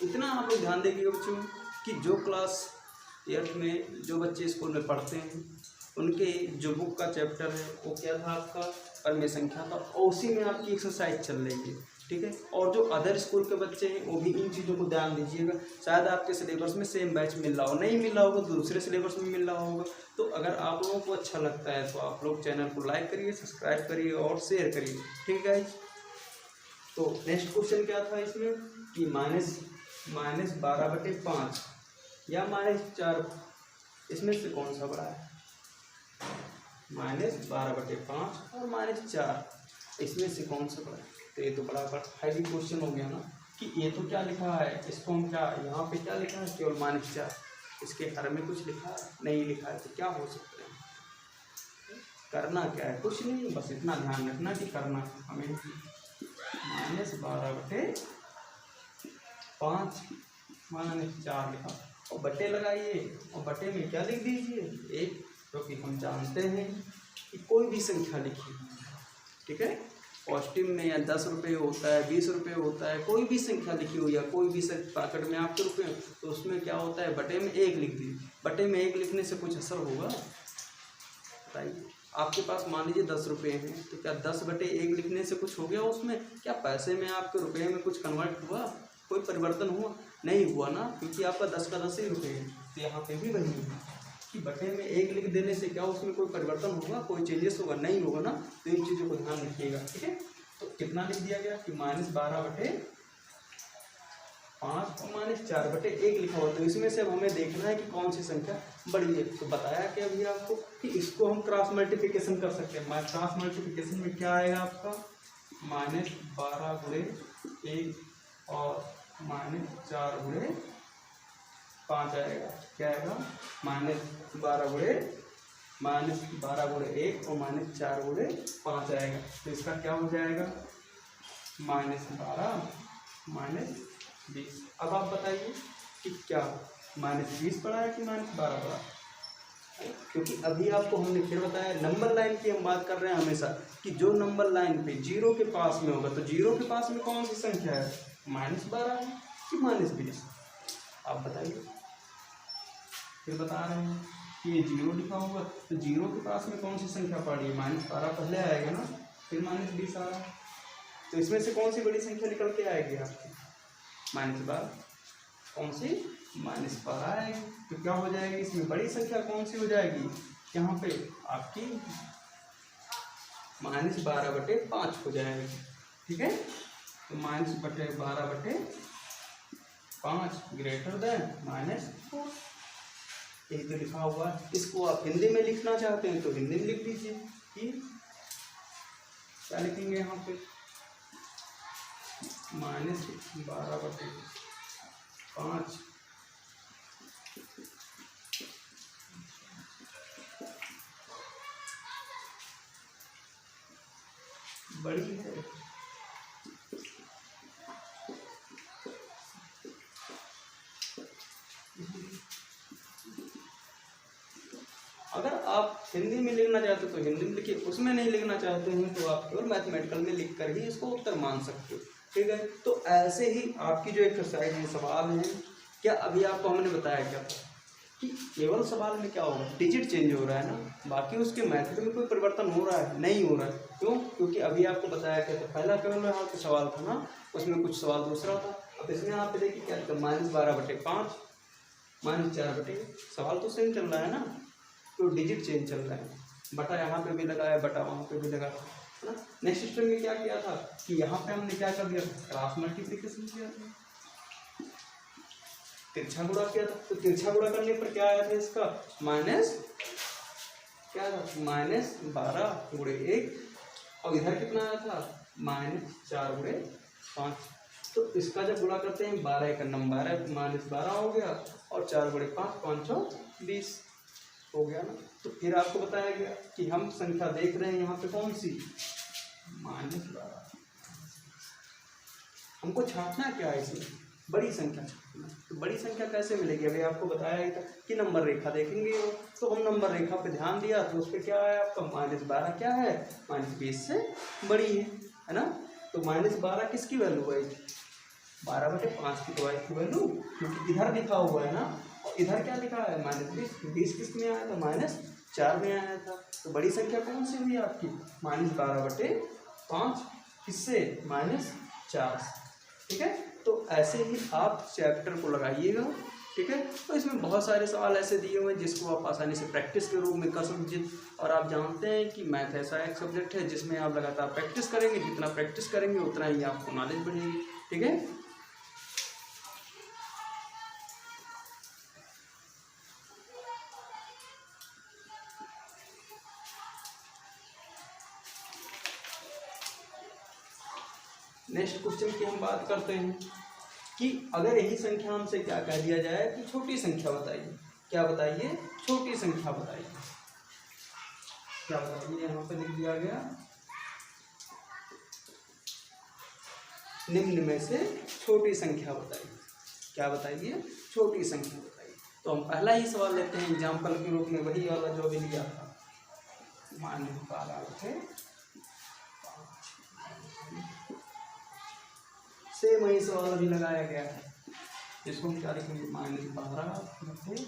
इतना आप लोग ध्यान देंगे बच्चों कि जो क्लास 8th में जो बच्चे स्कूल में पढ़ते हैं, उनके जो बुक का चैप्टर है वो क्या था आपका, परमेय संख्या था, और उसी में आपकी एक्सरसाइज चल रही है। ठीक है, और जो अदर स्कूल के बच्चे हैं वो भी इन चीज़ों को ध्यान दीजिएगा। शायद आपके सिलेबस में सेम बैच मिल रहा हो, नहीं मिल रहा होगा तो दूसरे सिलेबस में मिल रहा होगा। तो अगर आप लोगों को अच्छा लगता है तो आप लोग चैनल को लाइक करिए, सब्सक्राइब करिए और शेयर करिए। ठीक है। तो नेक्स्ट क्वेश्चन क्या था इसमें कि -12/5 या -4, इसमें से कौन सा बड़ा है, -12/5 और -4, इसमें से कौन सा बड़ा है। तो ये तो बड़ा हैवी क्वेश्चन हो गया ना कि ये तो क्या लिखा है, इसको हम क्या, यहाँ पे क्या लिखा है, केवल -4, इसके हर में कुछ लिखा है, नहीं लिखा है, तो क्या हो सकता है। करना क्या है, कुछ नहीं, बस इतना ध्यान रखना कि करना हमें -12/5 -4 लिखा और बटे लगाइए, और बटे में क्या लिख दीजिए, 1, क्योंकि हम जानते हैं कि कोई भी संख्या लिखिए। ठीक है, पॉजिटिव में या 10 रुपये होता है, 20 रुपये होता है, कोई भी संख्या लिखी हुई या कोई भी पैकेट में आपके रुपये, तो उसमें क्या होता है, बटे में 1 लिख दीजिए। बटे में 1 लिखने से कुछ असर होगा, बताइए। आपके पास मान लीजिए 10 रुपये हैं, तो क्या 10/1 लिखने से कुछ हो गया उसमें, क्या पैसे में आपके रुपये में कुछ कन्वर्ट हुआ, कोई परिवर्तन हुआ, नहीं हुआ ना, क्योंकि आपका 10 का 10 ही रुपये है। तो यहाँ पे भी वही है कि बटे में 1 लिख देने से क्या उसमें कोई परिवर्तन होगा, कोई चेंजेस होगा, नहीं होगा ना। तो इन चीज़ों को ध्यान रखिएगा। ठीक है, तो कितना लिख दिया गया कि -12/5 5 और -4/1 लिखा हुआ। तो इसमें से अब हमें देखना है कि कौन सी संख्या बड़ी है। तो बताया कि अभी आपको कि इसको हम क्रॉस मल्टीप्लिकेशन कर सकते हैं। क्रॉस मल्टीप्लिकेशन में क्या आएगा आपका, -12/1 और -4/5 आएगा। क्या आएगा, -12/1 और -4/5 आएगा। तो इसका क्या हो जाएगा, -12 -20। अब आप बताइए कि क्या -20 पड़ा है कि -12 पड़ा, क्योंकि अभी आपको हमने फिर बताया नंबर लाइन की हम बात कर रहे हैं हमेशा कि जो नंबर लाइन पे 0 के पास में होगा, तो 0 के पास में कौन सी संख्या है, -12 कि -20, आप बताइए। फिर बता रहे हैं कि ये 0 लिखा होगा, तो 0 के पास में कौन सी संख्या पड़ी है, -12 पहले आएगा ना, फिर -20 आ रहा है। तो इसमें से कौन सी बड़ी संख्या निकल के आएगी आपकी, -12। कौन सी, -12 आएगी। तो क्या हो जाएगी इसमें बड़ी संख्या कौन सी हो जाएगी, यहाँ पे आपकी -12/5 हो जाएगी। ठीक है, तो -12/5 ग्रेटर देन -4, यही तो लिखा हुआ है। इसको आप हिंदी में लिखना चाहते हैं तो हिंदी में लिख दीजिए कि क्या लिखेंगे यहाँ पे, -12/5 बड़ी है। अगर आप हिंदी में लिखना चाहते हो तो हिंदी में लिखिए, उसमें नहीं लिखना चाहते हैं तो आप केवल मैथमेटिकल में लिख कर ही इसको उत्तर मान सकते हो। ठीक है, तो ऐसे ही आपकी जो एक्सरसाइज है, सवाल है, क्या अभी आपको हमने बताया क्या था कि केवल सवाल में क्या होगा, डिजिट चेंज हो रहा है ना, बाकी उसके मेथड में कोई परिवर्तन हो रहा है, नहीं हो रहा है। क्यों, क्योंकि अभी आपको बताया क्या था, पहला केवल यहाँ पे सवाल था ना, उसमें कुछ सवाल दूसरा था। अब इसमें यहाँ पे देखिए क्या था, -12/5 -4/, सवाल तो सेम चल रहा है ना, तो डिजिट चेंज चल रहा है। बटा यहाँ पे भी लगाया, बटा वहाँ पे भी लगा, है ना। नेक्स्ट स्टेप में क्या किया था कि यहाँ पे हमने क्या कर दिया, क्रॉस मल्टीप्लिकेशन किया था, तिरछा गुणा किया था। तो तिरछा गुणा करने पर क्या आया था इसका, क्या था, -12/1 और इधर कितना आया था, -4/5। तो इसका जब गुणा करते हैं 12 का नंबर 12 -12 हो गया और 4/5 5 20 हो गया ना। तो फिर आपको बताया गया कि हम संख्या देख रहे हैं यहाँ पे कौन सी, -12। हमको छापना क्या है इसमें, बड़ी संख्या छापना। तो बड़ी संख्या कैसे मिलेगी, अभी आपको बताया ही था कि नंबर रेखा देखेंगे। तो हम नंबर रेखा पे ध्यान दिया तो उस पर क्या आया आपका, -12 क्या है, -20 से बड़ी है ना। तो -12 किसकी वैल्यू आई, 12/5 की तो आई थी वैल्यू, क्योंकि इधर लिखा हुआ है ना, और इधर क्या लिखा है, -20। 20 किस में आया था, -4 में आया था। तो बड़ी संख्या कौन सी हुई आपकी, -12/5 किससे, -4। ठीक है, तो ऐसे ही आप चैप्टर को लगाइएगा। ठीक है, तो इसमें बहुत सारे सवाल ऐसे दिए हुए हैं जिसको आप आसानी से प्रैक्टिस के रूप में कर सकते। और आप जानते हैं कि मैथ ऐसा एक सब्जेक्ट है जिसमें आप लगातार प्रैक्टिस करेंगे, जितना प्रैक्टिस करेंगे उतना ही आपको नॉलेज बढ़ेगी। ठीक है, नेक्स्ट क्वेश्चन की हम बात करते हैं कि अगर यही संख्या हमसे क्या कह दिया जाए कि छोटी संख्या बताइए, क्या बताइए, छोटी संख्या बताइए, क्या बताइए, यहाँ पे लिख दिया गया निम्न में से छोटी संख्या बताइए। क्या बताइए, छोटी संख्या बताइए। तो हम पहला ही सवाल लेते हैं एग्जाम्पल के रूप में, वही वाला जो भी लिया था, -12 सेम वही सवाल अभी लगाया गया है, जिसको हम क्या लिखेंगे, -12 -5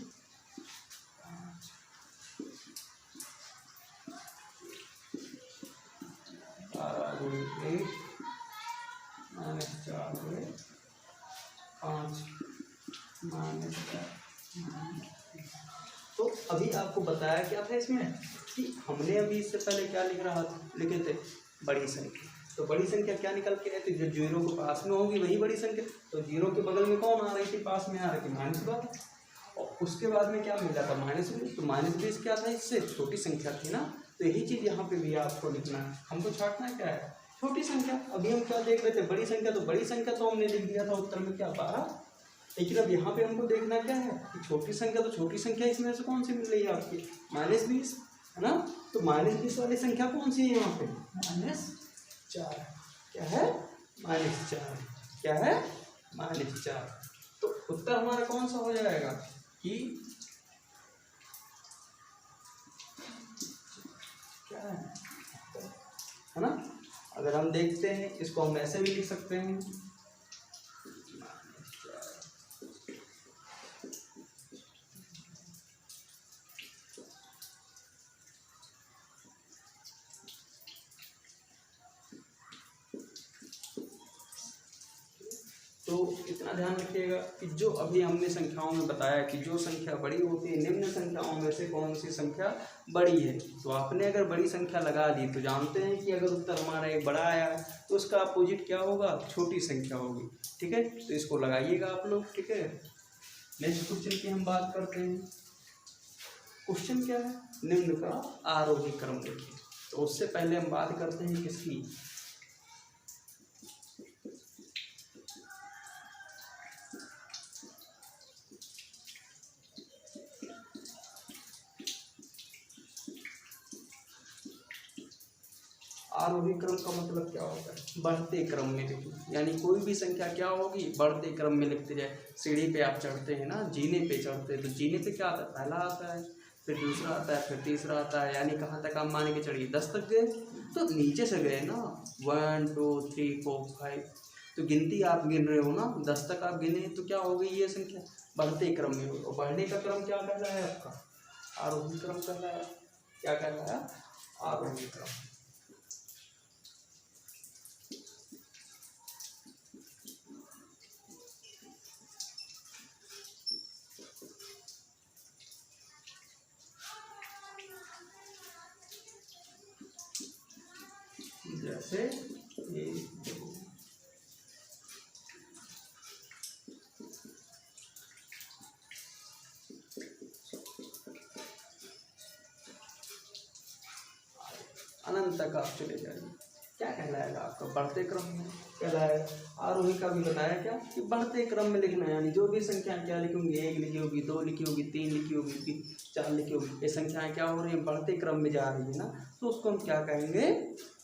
12/1 -4/5 तो अभी आपको बताया क्या था इसमें कि हमने अभी इससे पहले क्या लिख रहा था, लिखे थे बड़ी संख्या। तो बड़ी संख्या क्या निकल के आती है, जो जीरो के पास में होगी वही बड़ी संख्या। तो जीरो के बगल में कौन आ रही थी, पास में आ रही थी -12, और उसके बाद में क्या मिला था -20। तो -20 क्या था, इससे छोटी संख्या थी ना। तो यही चीज़ यहाँ पे भी आपको लिखना है, हमको छांटना क्या है, छोटी संख्या। अभी हम क्या देख रहे थे, बड़ी संख्या। तो बड़ी संख्या तो हमने लिख दिया था उत्तर में क्या, 12। लेकिन अब यहाँ पे हमको देखना क्या है कि छोटी संख्या। तो छोटी संख्या इसमें से कौन सी मिल रही है आपकी, -20 है ना। तो -20 वाली संख्या कौन सी है यहाँ पे, -4। क्या है, -4। क्या है, -4। तो उत्तर हमारा कौन सा हो जाएगा कि क्या है ना। अगर हम देखते हैं इसको, हम ऐसे भी लिख सकते हैं, तो इतना ध्यान रखिएगा कि जो अभी हमने संख्याओं में बताया कि जो संख्या बड़ी होती है, निम्न संख्याओं में से कौन सी संख्या बड़ी है। तो आपने अगर बड़ी संख्या लगा दी तो जानते हैं कि अगर उत्तर हमारा एक बड़ा आया है तो उसका अपोजिट क्या होगा, छोटी संख्या होगी। ठीक है, तो इसको लगाइएगा आप लोग। ठीक है, नेक्स्ट क्वेश्चन की हम बात करते हैं। क्वेश्चन क्या है, निम्न का आरोही क्रम लिखिए। तो उससे पहले हम बात करते हैं किसकी, आरोही क्रम का मतलब क्या होता है, बढ़ते क्रम में लिखना। यानी कोई भी संख्या क्या होगी, बढ़ते क्रम में लिखते जाए। सीढ़ी पे आप चढ़ते हैं ना, जीने पे चढ़ते हैं, तो जीने पे क्या आता है, पहला आता है, फिर दूसरा आता है, फिर तीसरा आता है। यानी कहाँ तक आप मान के चढ़िए, 10 तक गए। तो नीचे से गए ना, 1 2 3 4 5। तो गिनती आप गिन रहे हो ना, 10 तक आप गिने, तो क्या हो गई ये संख्या, बढ़ते क्रम में हो। और बढ़ने का क्रम क्या कहला है आपका, आरोही क्रम कहला है। क्या कहला है, आरोही क्रम। जैसे 1 2 अनंत तक आप चले जाइए, क्या कहलाएगा आपका, बढ़ते क्रम में कहलाएगा। आरोही का भी बताया क्या कि बढ़ते क्रम में लिखना है। यानी जो भी संख्या क्या लिखी होंगी, 1 लिखी होगी, 2 लिखी होगी, 3 लिखी होगी, 4 लिखी होगी, ये संख्याएं क्या हो रही है, बढ़ते क्रम में जा रही है ना। तो उसको हम क्या कहेंगे,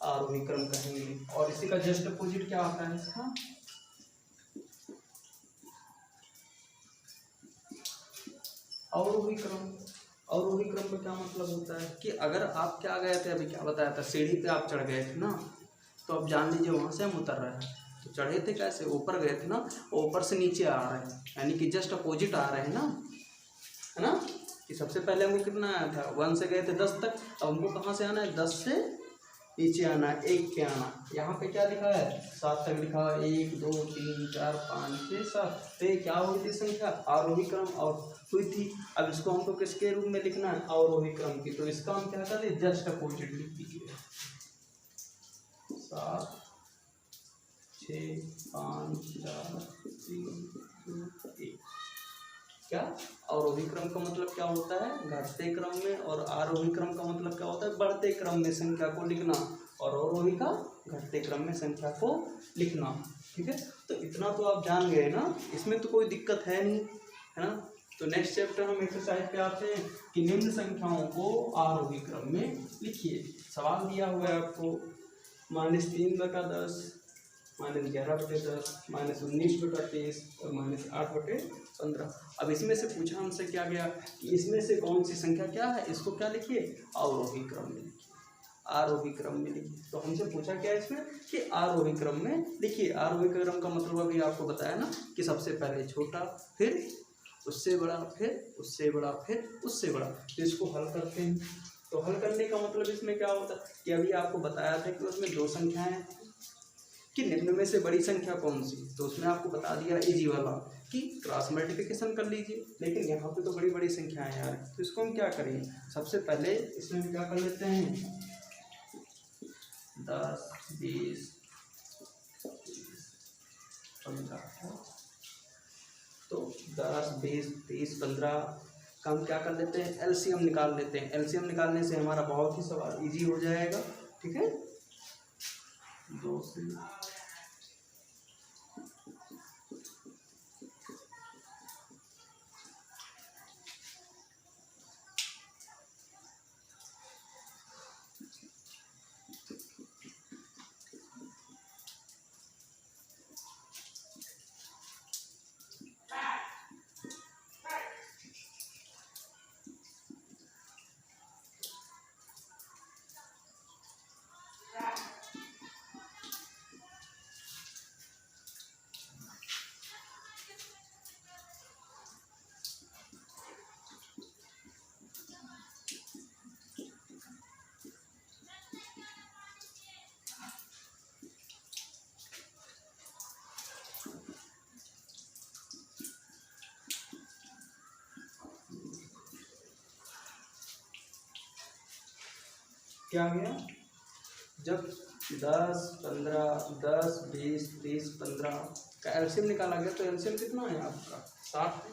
आरोही क्रम कहेंगे। और इसी का जस्ट अपोजिट क्या होता है इसका, अवरोही क्रम। अवरोही क्रम का क्या मतलब होता है कि अगर आप क्या गए थे, अभी क्या बताया था, सीढ़ी पे आप चढ़ गए थे ना, तो अब जान लीजिए वहाँ से हम उतर रहे हैं। तो चढ़े थे कैसे, ऊपर गए थे ना, ऊपर से नीचे आ रहे हैं, यानी कि जस्ट अपोजिट आ रहे हैं ना, है ना। कि सबसे पहले हमको कितना आया था, 1 से गए थे 10 तक। अब हमको कहाँ से आना है, 10 से नीचे आना है, 1 पे आना। यहाँ पे क्या लिखा है, 7 तक लिखा है, 1 2 3 4 5 6 7। तो ये क्या हुई थी संख्या, आरोही क्रम और हुई थी। अब इसको हमको किसके रूप में लिखना है, अवरोही क्रम की। तो इसका हम क्या करते हैं, जस्ट अपोजिट लिख दीजिए, 7 6 5 4 3 2 1। क्या, अवरोही क्रम का मतलब क्या होता है, घटते क्रम में, और आरोही क्रम का मतलब क्या होता है, बढ़ते क्रम में संख्या को लिखना, और अवरोही का घटते क्रम में संख्या को लिखना। ठीक है, तो इतना तो आप जान गए ना, इसमें तो कोई दिक्कत है नहीं, है ना। तो नेक्स्ट चैप्टर हम एक्सरसाइज पे आते हैं कि निम्न संख्याओं को आरोही क्रम में लिखिए। सवाल दिया हुआ है आपको, -3/10, -11/10, -19/23 और -8/15। अब इसमें से पूछा हमसे क्या गया कि इसमें से कौन सी संख्या क्या है, इसको क्या लिखिए, अवरोही क्रम में लिखिए, आरोही क्रम में लिखिए। तो हमसे पूछा क्या इसमें कि आरोही क्रम में लिखिए। आरोही क्रम का मतलब अभी आपको बताया ना कि सबसे पहले छोटा, फिर उससे बड़ा, फिर उससे बड़ा, फिर उससे बड़ा। तो इसको हल करते हैं। तो हल करने का मतलब इसमें क्या होता है कि अभी आपको बताया था कि उसमें 2 संख्याएं कि निम्न में से बड़ी संख्या कौन सी। तो उसमें आपको बता दिया इजी वाला कि क्रॉस मल्टीप्लिकेशन कर लीजिए। लेकिन यहाँ पे तो बड़ी बड़ी संख्याएं हैं यार, तो इसको हम क्या करेंगे, सबसे पहले इसमें हम क्या कर लेते हैं, 10 20 20 30 15 का हम क्या कर लेते हैं, एलसीएम निकाल लेते हैं। एलसीएम निकालने से हमारा बहुत ही सवाल इजी हो जाएगा। ठीक है, 2 से क्या आ गया, जब 10 15 10 20 30 15 का एलसीएम निकाला गया तो एलसीएम कितना है आपका 60 है।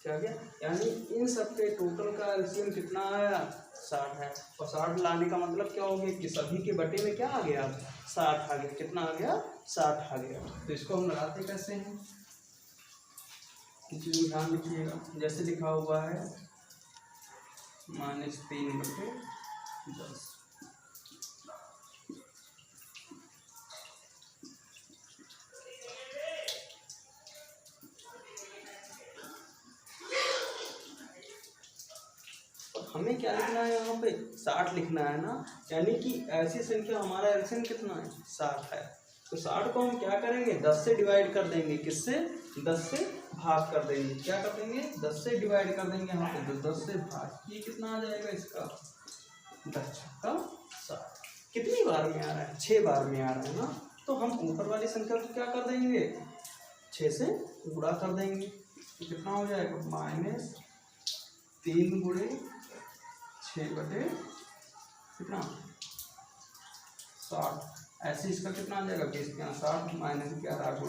क्या गया, यानी इन सब के टोटल का एलसीएम कितना आया 60 है। और 60 लाने का मतलब क्या हो गया कि सभी के बटे में क्या आ गया 60 आ गया। कितना आ गया 60 आ गया। तो इसको हम लगाते कैसे हैं, चीज ध्यान रखिएगा। जैसे लिखा हुआ है -3/10। हमें क्या लिखना है यहाँ पे 60 लिखना है ना, यानी कि ऐसी संख्या हमारा एलसीएम कितना है 60 है। तो 60 को हम क्या करेंगे 10 से डिवाइड कर देंगे। किससे, 10 से भाग कर देंगे। क्या कर देंगे 10 से डिवाइड कर देंगे यहाँ पे। तो 10 से भाग, ये कितना आ जाएगा इसका 10 का 60। कितनी बार में आ रहा है 6 बार में आ रहा है ना। तो हम ऊपर वाली संख्या को क्या कर देंगे 6 से गुणा कर देंगे। तो कितना हो जाएगा -3 × 6 बटे कितना 60। ऐसे इसका कितना आ जाएगा 20 के 60 -11 ×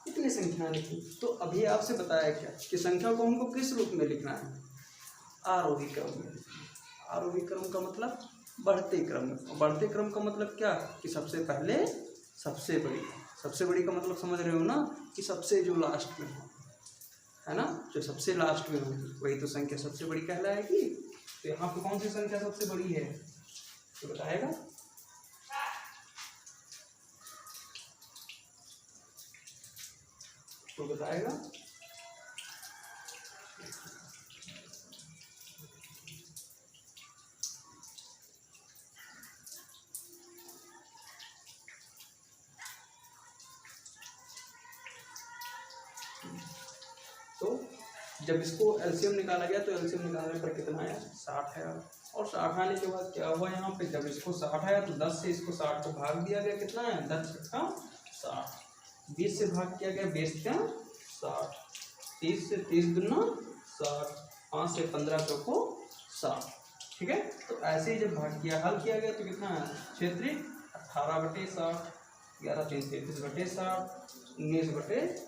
कितनी संख्या लिखी। तो अभी आपसे बताया क्या कि संख्या को हमको किस रूप में लिखना है, आरोही क्रम में। आरोही क्रम का मतलब बढ़ते क्रम में। बढ़ते क्रम का मतलब क्या कि सबसे पहले सबसे बड़ी। सबसे बड़ी का मतलब समझ रहे हो ना कि सबसे जो लास्ट में हो, है ना, जो सबसे लास्ट में होगी वही तो संख्या सबसे बड़ी कहलाएगी। तो यहाँ पे कौन सी संख्या सबसे बड़ी है तो बताएगा। तो बताएगा तो जब इसको एलसीएम निकाला गया तो एलसीएम निकालने पर कितना आया 60 है। और 60 आने के बाद क्या हुआ यहाँ पे, जब इसको 60 आया तो 10 से इसको 60 को भाग दिया गया। कितना है 10 का 60। 20 से भाग किया गया 20 का 60। 30 से 30 दूना 60। 5 से 15 चौको 60। ठीक है, तो ऐसे ही जब भाग किया हल किया गया तो कितना है 6 × 18/60। 11 × 3 = 33/60। 19/60।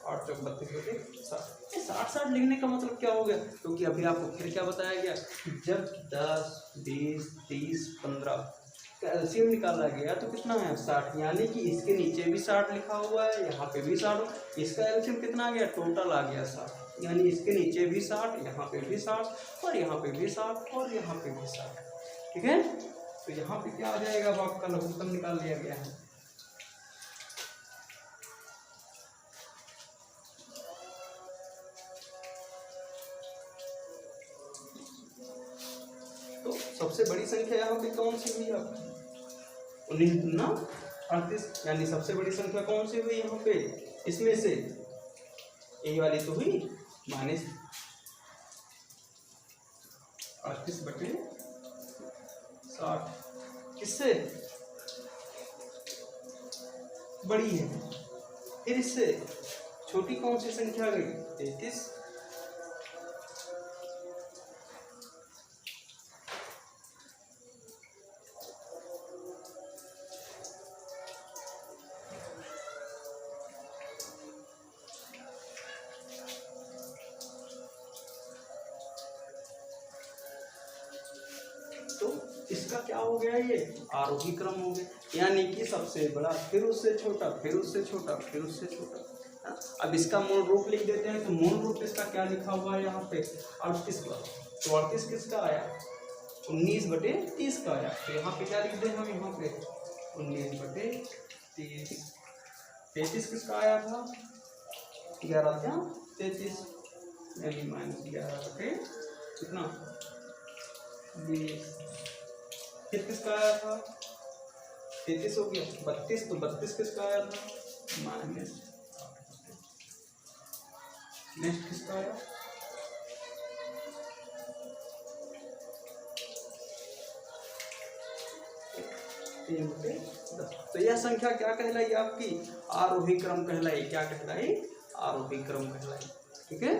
8 × 4 = 32/60। 60 लिखने का मतलब क्या हो गया, क्योंकि अभी आपको फिर क्या बताया गया कि जब 10 20 30 15 का एलसीएम निकाला गया तो कितना है 60। यानी कि इसके नीचे भी 60 लिखा हुआ है, यहाँ पे भी 60। इसका एलसीएम कितना आ गया टोटल आ गया 60। यानी इसके नीचे भी 60, यहाँ पे भी 60 और यहाँ पे भी 60 और यहाँ पे भी 60। ठीक है, तो यहाँ पे क्या आ जाएगा, अब आपका लघुत्तम निकाल लिया गया है सबसे बड़ी संख्या यहाँ पे कौन सी हुई आपकी? 19 दूना 38, यानी सबसे बड़ी संख्या कौन सी हुई यहाँ पे? इसमें से ये वाली तो हुई -38/60 किससे बड़ी है? फिर इससे छोटी कौन सी संख्या आ गई? 33। तो इसका क्या हो गया? ये आरोही क्रम हो गया, यानी कि सबसे बड़ा, फिर उससे छोटा, फिर उससे छोटा, फिर उससे छोटा। अब इसका मूल रूप लिख देते हैं। तो मूल रूप इसका क्या लिखा हुआ है यहाँ पे? 38 का। तो 38 किसका आया? 19/30 का आया। तो यहाँ पे क्या लिख दें हम? यहाँ पे 19/30। 33 किसका आया था? 11/33, यानी -11 कितना? 20। फिर किसका आया था? 33 हो गया। 32, तो 32 किसका आया था? -8। नेक्स्ट किसका आया? 3/10। तो यह संख्या क्या कहलाई आपकी? आरोही क्रम कहलाई। क्या कहलाई? आरोही क्रम कहलाई। ठीक है,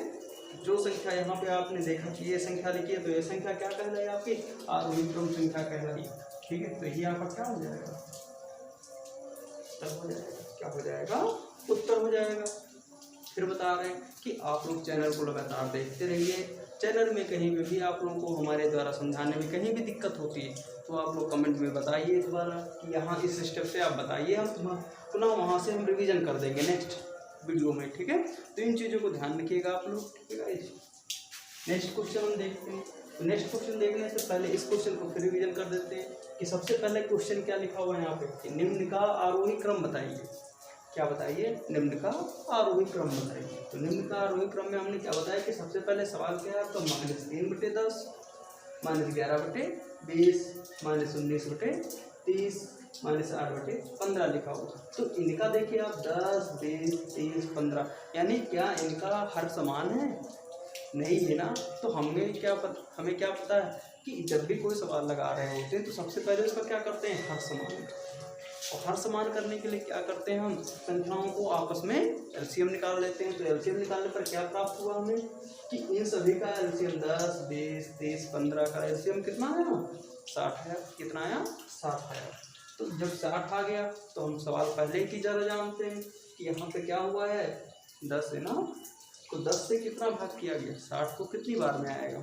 जो संख्या यहाँ पे आपने देखा कि ये संख्या लिखी है, तो ये संख्या क्या कहलाई आपकी? आरोही क्रम संख्या कहलाई। ठीक है, तो ये आपका क्या हो जाएगा? उत्तर हो जाएगा। क्या हो जाएगा? उत्तर हो जाएगा। फिर बता रहे हैं कि आप लोग चैनल को लगातार देखते रहिए। चैनल में कहीं भी आप लोगों को हमारे द्वारा समझाने में कहीं भी दिक्कत होती है तो आप लोग कमेंट में बताइए दोबारा कि यहाँ इस स्टेप से आप बताइए, हम पुनः वहाँ से हम रिवीजन कर देंगे नेक्स्ट वीडियो में। ठीक है, तो इन चीज़ों को ध्यान रखिएगा आप लोग। ठीक है, नेक्स्ट क्वेश्चन हम देखते हैं। तो नेक्स्ट क्वेश्चन देखने से पहले इस क्वेश्चन को फिर रिवीजन कर देते हैं कि सबसे पहले क्वेश्चन क्या लिखा हुआ है यहाँ पे? निम्न का आरोही क्रम बताइए। क्या बताइए? निम्न का आरोही क्रम बताइए। तो निम्न का आरोही क्रम में हमने क्या बताया कि सबसे पहले सवाल क्या है? तो -3/10, -11/20, -19/30, -8/15 लिखा हुआ। तो इनका देखिए आप 10, 20, 30, 15, यानी क्या इनका हर समान है? नहीं है ना। तो हमें क्या पता है कि जब भी कोई सवाल लगा रहे होते हैं तो सबसे पहले उसका क्या करते हैं? हर समान। और हर समान करने के लिए क्या करते हैं? हम संख्याओं को आपस में एलसीएम निकाल लेते हैं। तो एलसीएम निकालने पर क्या प्राप्त हुआ हमें कि इन सभी का एलसीएम 10, 20, 30, 15 का एलसीएम कितना आया? 60 है। कितना आया? 60 आया। तो जब 60 आ गया तो हम सवाल पहले की जरा जानते हैं कि यहाँ पे क्या हुआ है? 10 है ना। तो 10 से कितना भाग किया गया? 60 को कितनी बार में आएगा?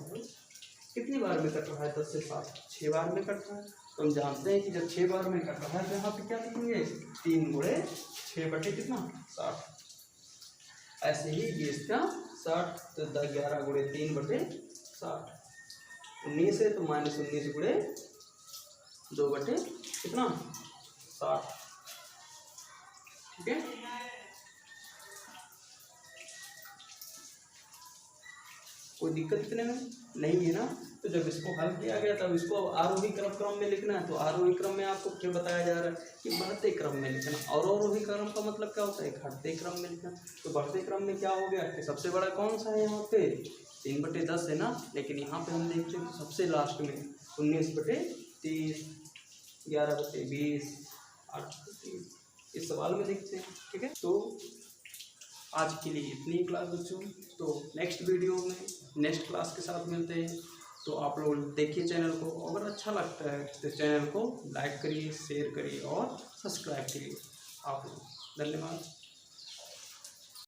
कितनी बार में कट रहा है? 10 से 60 6 बार में कट रहा है। तो हम जानते हैं कि जब 6 बार में कट रहा है तो यहाँ पे क्या लिखेंगे? 3 × 6 कितना? 60। ऐसे ही 20 का 60, तो 11 × 3/60। 19 है तो -19 × 2 कितना? 60। ठीक है, कोई दिक्कत इतने में नहीं है ना। तो जब इसको हल किया गया तब इसको आरोही क्रम में लिखना है। तो आरोही क्रम में आपको क्या बताया जा रहा है कि बढ़ते क्रम में लिखना। और आरोही क्रम का मतलब क्या होता है? घटते क्रम में लिखना। तो बढ़ते क्रम में क्या हो गया कि सबसे बड़ा कौन सा है यहाँ पे? 3/10 है ना। लेकिन यहाँ पे हम देखते हैं तो सबसे लास्ट में 19/30, 11/20, 8/30 इस सवाल में देखते हैं। ठीक है, तो आज के लिए इतनी क्लास बच्चों। तो नेक्स्ट वीडियो में नेक्स्ट क्लास के साथ मिलते हैं। तो आप लोग देखिए चैनल को, अगर अच्छा लगता है तो चैनल को लाइक करिए, शेयर करिए और सब्सक्राइब करिए। आप लोग धन्यवाद।